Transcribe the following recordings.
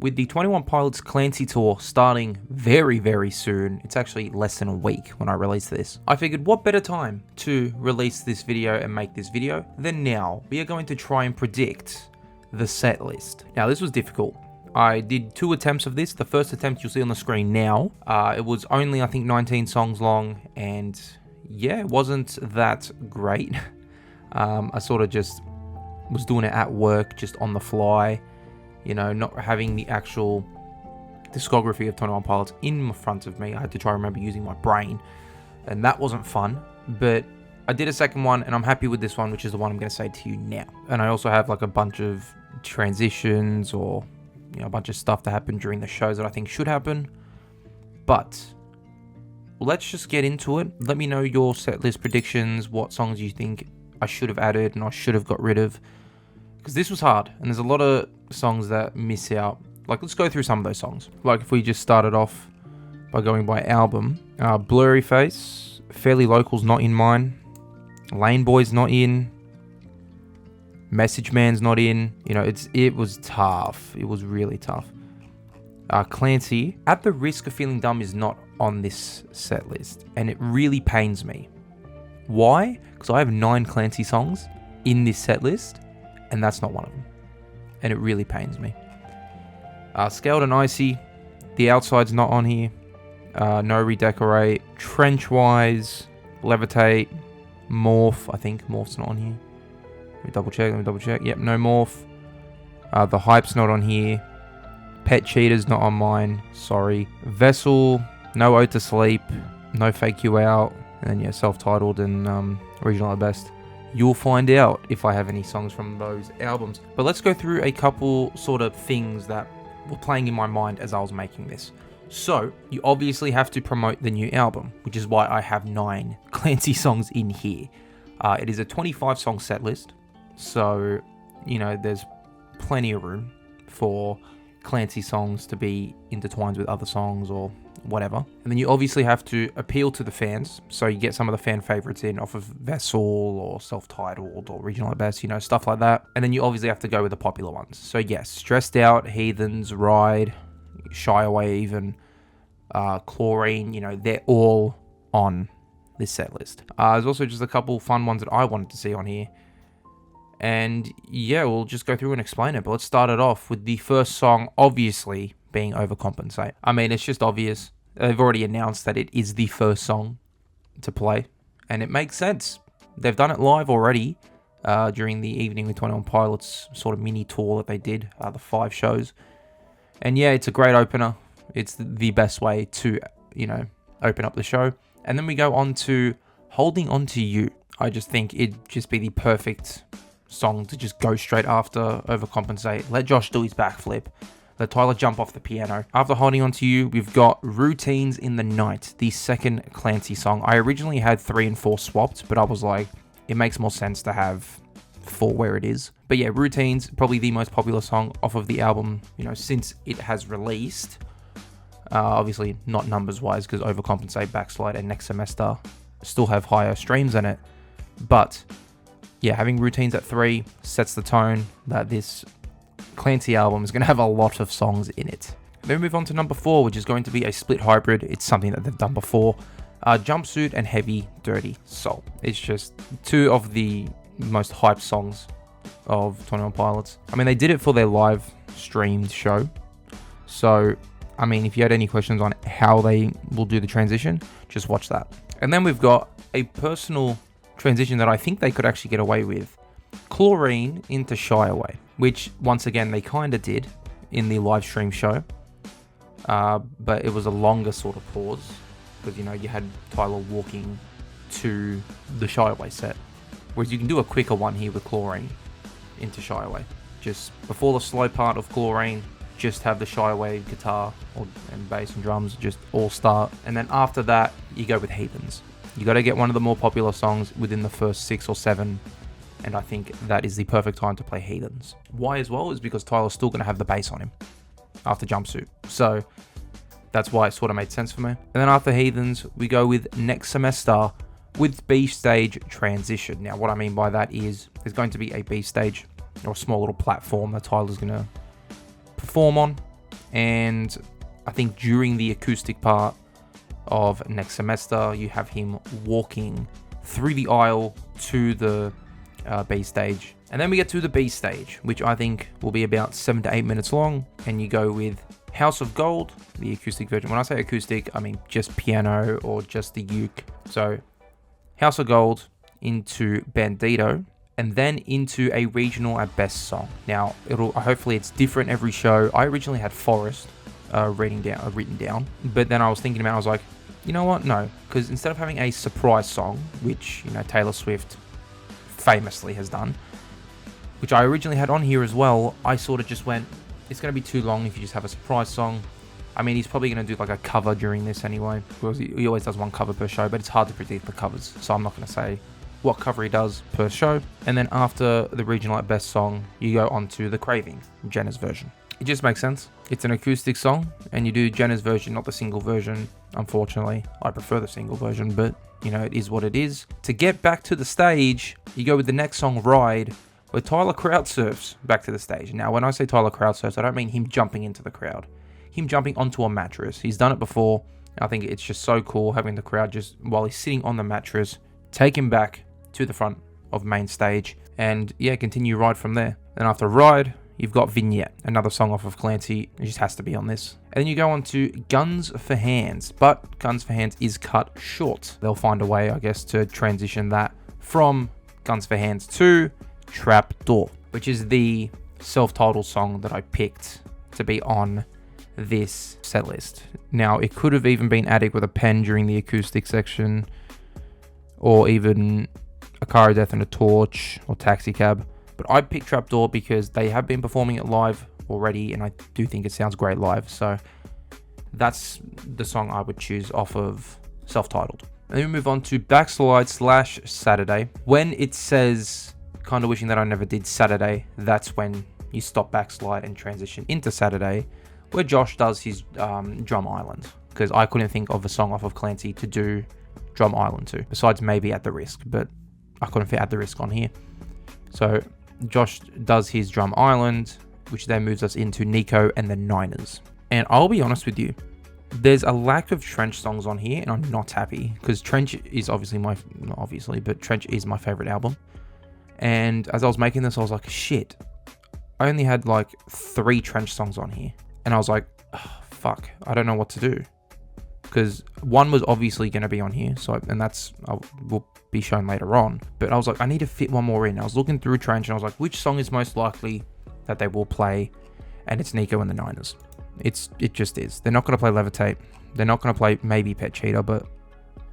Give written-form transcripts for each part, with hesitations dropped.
with the 21 Pilots Clancy tour starting very, very soon, it's actually less than a week when I release this, I figured what better time to release this video and make this video than now. We are going to try and predict the set list. Now, this was difficult. I did 2 attempts of this. The first attempt you'll see on the screen now. It was only, I think, 19 songs long, and yeah, it wasn't that great. I sort of just was doing it at work, just on the fly. You know, not having the actual discography of 21 Pilots in front of me. I had to try and remember using my brain, and that wasn't fun. But I did a second one, and I'm happy with this one, which is the one I'm going to say to you now. And I also have like a bunch of transitions or, you know, a bunch of stuff that happened during the shows that I think should happen. But let's just get into it. Let me know your set list predictions, what songs you think I should have added and I should have got rid of. Because this was hard, and there's a lot of songs that miss out. Like, let's go through some of those songs. Like, if we just started off by going by album. Blurry Face, Fairly Local's not in mine. Lane Boy's not in. Message Man's not in. You know, it was tough. It was really tough. Clancy, At the Risk of Feeling Dumb, is not on this set list, and it really pains me. Why? Because I have 9 Clancy songs in this set list, and that's not one of them. And it really pains me. Scaled and Icy, The Outside's not on here. No Redecorate. Trenchwise, Levitate, Morph. I think Morph's not on here. Let me double check. Yep, no Morph. The Hype's not on here. Pet Cheetah's not on mine. Sorry. Vessel, No Ode to Sleep, No Fake You Out, and then yeah, self-titled and original at best. You'll find out if I have any songs from those albums. But let's go through a couple sort of things that were playing in my mind as I was making this. So, you obviously have to promote the new album, which is why I have 9 Clancy songs in here. It is a 25-song set list, so, you know, there's plenty of room for Clancy songs to be intertwined with other songs or whatever. And then you obviously have to appeal to the fans, so you get some of the fan favorites in off of Vessel or self-titled or regional at best, you know, stuff like that. And then you obviously have to go with the popular ones. So yes, Stressed Out, Heathens, Ride, Shy Away even, Chlorine, you know, they're all on this set list. There's also just a couple fun ones that I wanted to see on here. And yeah, we'll just go through and explain it. But let's start it off with the first song, obviously, being Overcompensate. I mean, it's just obvious. They've already announced that it is the first song to play, and it makes sense. They've done it live already during the Evening with 21 Pilots sort of mini tour that they did, the 5 shows. And yeah, it's a great opener. It's the best way to, you know, open up the show. And then we go on to Holding On To You. I just think it'd just be the perfect song to just go straight after Overcompensate. Let Josh do his backflip. Let Tyler jump off the piano. After Holding On To You, we've got Routines in the Night, the second Clancy song. I originally had 3 and 4 swapped, but I was like, it makes more sense to have 4 where it is. But yeah, Routines, probably the most popular song off of the album, you know, since it has released. Obviously, not numbers-wise, because Overcompensate, Backslide, and Next Semester still have higher streams in it. But yeah, having Routines at 3 sets the tone that this Clancy album is going to have a lot of songs in it. Then we move on to number 4, which is going to be a split hybrid. It's something that they've done before. Jumpsuit and Heavy Dirty Soul. It's just 2 of the most hyped songs of 21 Pilots. I mean, they did it for their live streamed show. So, I mean, if you had any questions on how they will do the transition, just watch that. And then we've got a personal transition that I think they could actually get away with. Chlorine into Shy Away, which once again they kind of did in the live stream show, but it was a longer sort of pause because, you know, you had Tyler walking to the Shy Away set, whereas you can do a quicker one here with Chlorine into Shy Away. Just before the slow part of Chlorine, just have the Shy Away guitar and bass and drums just all start, and then after that you go with Heathens. You got to get one of the more popular songs within the first 6 or 7. And I think that is the perfect time to play Heathens. Why as well is because Tyler's still going to have the bass on him after Jumpsuit. So that's why it sort of made sense for me. And then after Heathens, we go with Next Semester with B-Stage Transition. Now, what I mean by that is there's going to be a B-Stage or a small little platform that Tyler's going to perform on. And I think during the acoustic part of Next Semester, you have him walking through the aisle to the B stage. And then we get to the B stage, which I think will be about 7 to 8 minutes long. And you go with House of Gold, the acoustic version. When I say acoustic, I mean just piano or just the uke. So House of Gold into Bandito, and then into a regional at best song. Now, hopefully it's different every show. I originally had Forest written down, but then I was thinking about it, I was like, you know what? No, because instead of having a surprise song, which, you know, Taylor Swift famously has done, which I originally had on here as well, I sort of just went, it's going to be too long if you just have a surprise song. I mean, he's probably going to do like a cover during this anyway, because he always does one cover per show, but it's hard to predict the covers, so I'm not going to say what cover he does per show. And then after the regional at best song, you go on to The Craving, Jenna's version. It just makes sense. It's an acoustic song, and you do Jenna's version, not the single version. Unfortunately, I prefer the single version, but you know, it is what it is. To get back to the stage, you go with the next song, Ride, where Tyler crowd surfs back to the stage. Now, when I say Tyler crowd surfs, I don't mean him jumping into the crowd. Him jumping onto a mattress. He's done it before. I think it's just so cool having the crowd just, while he's sitting on the mattress, take him back to the front of main stage, and yeah, continue Ride from there. Then after Ride, you've got Vignette, another song off of Clancy. It just has to be on this. And then you go on to Guns for Hands, but Guns for Hands is cut short. They'll find a way, I guess, to transition that from Guns for Hands to Trap Door, which is the self-titled song that I picked to be on this set list. Now, it could have even been added with a pen during the acoustic section, or even A Car of Death and a Torch, or Taxi Cab. But I picked Trapdoor because they have been performing it live already, and I do think it sounds great live. So that's the song I would choose off of self-titled. And then we move on to Backslide / Saturday. When it says kind of wishing that I never did Saturday, that's when you stop Backslide and transition into Saturday, where Josh does his Drum Island. Because I couldn't think of a song off of Clancy to do Drum Island to, besides maybe At The Risk, but I couldn't fit At The Risk on here. So Josh does his Drum Island, which then moves us into Nico and the Niners. And I'll be honest with you, there's a lack of Trench songs on here, and I'm not happy, because Trench is Trench is my favorite album. And as I was making this, I was like, shit, I only had like 3 Trench songs on here. And I was like, oh, fuck, I don't know what to do. Because one was obviously going to be on here, and that's will be shown later on. But I was like, I need to fit one more in. I was looking through Trench, and I was like, which song is most likely that they will play? And it's Nico and the Niners. It just is. They're not going to play Levitate. They're not going to play maybe Pet Cheetah, but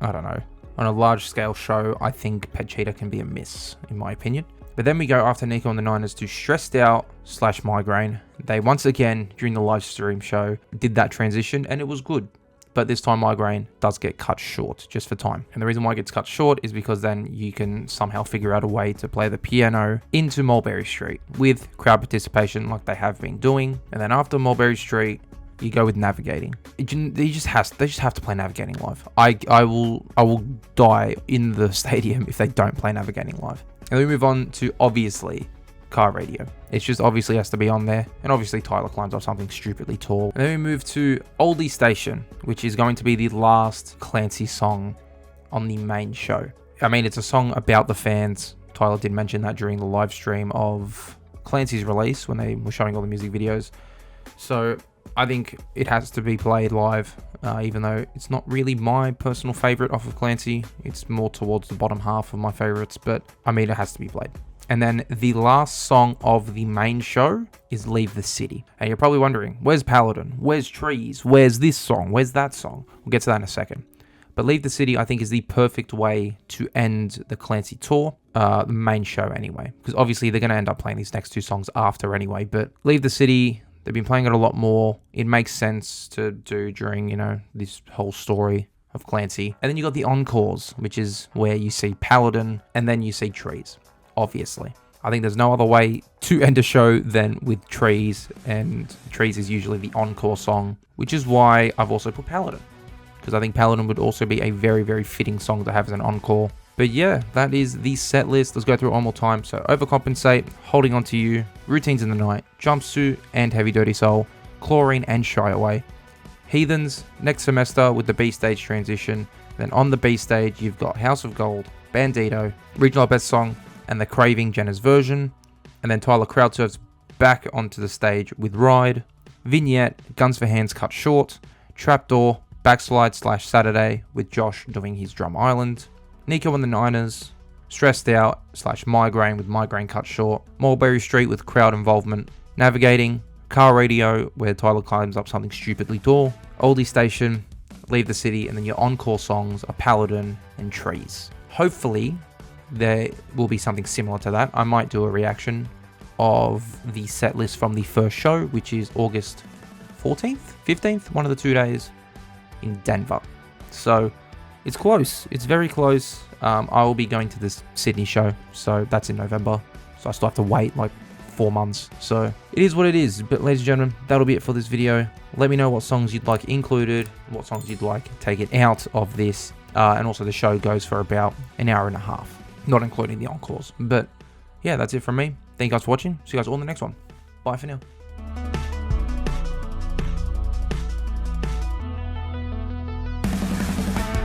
I don't know. On a large scale show, I think Pet Cheetah can be a miss, in my opinion. But then we go after Nico and the Niners to Stressed Out / Migraine. They once again, during the live stream show, did that transition, and it was good. But this time Migraine does get cut short, just for time. And the reason why it gets cut short is because then you can somehow figure out a way to play the piano into Mulberry Street with crowd participation like they have been doing. And then after Mulberry Street, you go with Navigating. They just have to play Navigating live. I will die in the stadium if they don't play Navigating live. And then we move on to, obviously, Car Radio. It's just obviously has to be on there, and obviously Tyler climbs off something stupidly tall. And then we move to Oldie Station, which is going to be the last Clancy song on the main show. I mean, it's a song about the fans. Tyler did mention that during the live stream of Clancy's release when they were showing all the music videos. So I think it has to be played live, even though it's not really my personal favorite off of Clancy. It's more towards the bottom half of my favorites, but I mean, it has to be played. And then the last song of the main show is Leave the City. And you're probably wondering, where's Paladin? Where's Trees? Where's this song? Where's that song? We'll get to that in a second. But Leave the City, I think, is the perfect way to end the Clancy tour, the main show anyway. Because obviously they're going to end up playing these next 2 songs after anyway. But Leave the City, they've been playing it a lot more. It makes sense to do during, this whole story of Clancy. And then you got the encores, which is where you see Paladin and then you see Trees. Obviously, I think there's no other way to end a show than with Trees, and Trees is usually the encore song, which is why I've also put Paladin, because I think Paladin would also be a very, very fitting song to have as an encore. But yeah, that is the set list. Let's go through it one more time. So Overcompensate, Holding On To You, Routines in the Night, Jumpsuit, and Heavy Dirty Soul. Chlorine, and Shy Away. Heathens next semester with the B stage transition. Then on the B stage, you've got House of Gold, Bandito, Regional Best Song, and The Craving, Jenna's version. And then Tyler Crowdsurf's back onto the stage with Ride, Vignette, Guns for Hands Cut Short, Trapdoor, Backslide / Saturday with Josh doing his Drum Island, Nico and the Niners, Stressed Out / Migraine with Migraine Cut Short, Mulberry Street with crowd involvement, Navigating, Car Radio where Tyler climbs up something stupidly tall, Oldie Station, Leave the City, and then your encore songs are Paladin and Trees. Hopefully there will be something similar to that. I might do a reaction of the set list from the first show, which is August 14th, 15th, one of the 2 days in Denver. So it's close. It's very close. I will be going to this Sydney show, so that's in November. So I still have to wait like 4 months. So it is what it is. But ladies and gentlemen, that'll be it for this video. Let me know what songs you'd like included, what songs you'd like taken out of this. And also the show goes for about an hour and a half, not including the encores. But yeah, that's it from me. Thank you guys for watching. See you guys all in the next one. Bye for now.